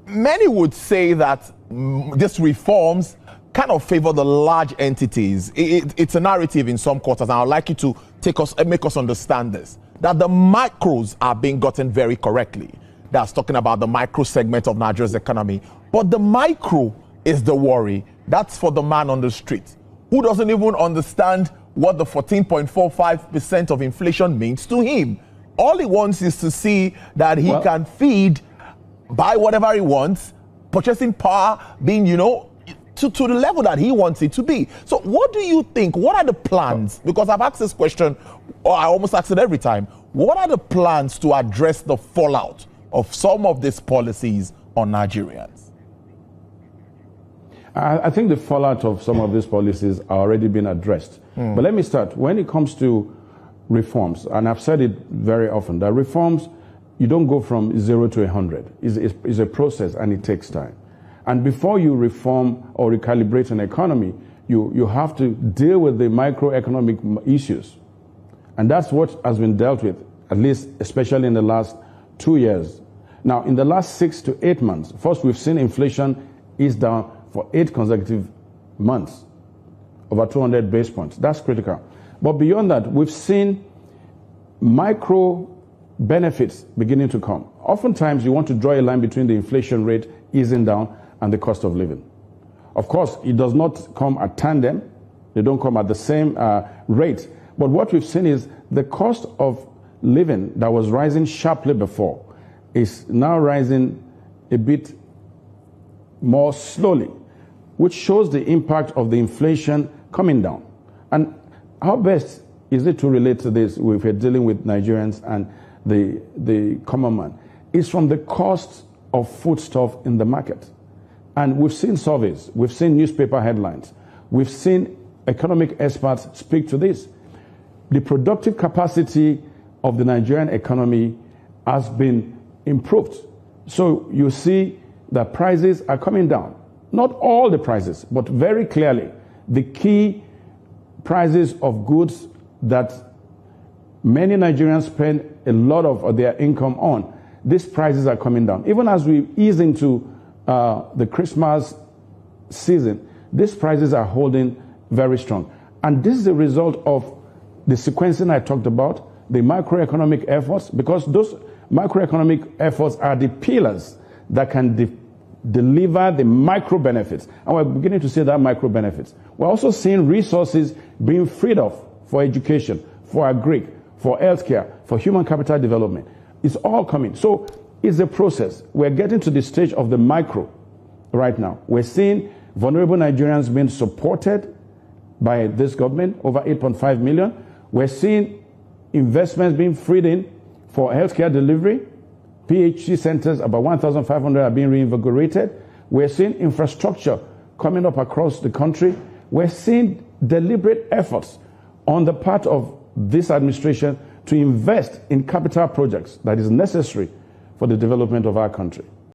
many would say that these reforms kind of favor the large entities. It's a narrative in some quarters, and I'd like you to make us understand this, that the micros are being gotten very correctly. That's talking about the micro segment of Nigeria's economy. But the micro is the worry. That's for the man on the street who doesn't even understand what the 14.45% of inflation means to him. All he wants is to see that he can feed, buy whatever he wants, purchasing power being, to the level that he wants it to be. So what do you think? What are the plans? Because I've asked this question, or I almost ask it every time. What are the plans to address the fallout of some of these policies on Nigerians? I think the fallout of some of these policies are already being addressed. But let me start. When it comes to reforms, and I've said it very often, that reforms, you don't go from 0 to 100. It's a process, and it takes time. And before you reform or recalibrate an economy, you have to deal with the microeconomic issues. And that's what has been dealt with, at least especially in the last 2 years. Now, in the last 6 to 8 months, first we've seen inflation is down for 8 consecutive months, over 200 base points. That's critical. But beyond that, we've seen micro benefits beginning to come. Oftentimes, you want to draw a line between the inflation rate easing down and the cost of living. Of course, it does not come at tandem. They don't come at the same rate. But what we've seen is the cost of living that was rising sharply before is now rising a bit more slowly, which shows the impact of the inflation coming down. And how best is it to relate to this if we're dealing with Nigerians and the common man? It's from the cost of foodstuff in the market. And we've seen surveys, we've seen newspaper headlines, we've seen economic experts speak to this. The productive capacity of the Nigerian economy has been improved. So you see that prices are coming down. Not all the prices, but very clearly, the key prices of goods that many Nigerians spend a lot of their income on, these prices are coming down. Even as we ease into the Christmas season, these prices are holding very strong. And this is a result of the sequencing I talked about, the macroeconomic efforts, because those macroeconomic efforts are the pillars that can deliver the micro benefits. And we're beginning to see that micro benefits. We're also seeing resources being freed up for education, for agri, for healthcare, for human capital development. It's all coming. So it's a process. We're getting to the stage of the micro right now. We're seeing vulnerable Nigerians being supported by this government, over 8.5 million. We're seeing investments being freed in for healthcare delivery. PHC centers, about 1,500 are being reinvigorated. We're seeing infrastructure coming up across the country. We're seeing deliberate efforts on the part of this administration to invest in capital projects that is necessary for the development of our country.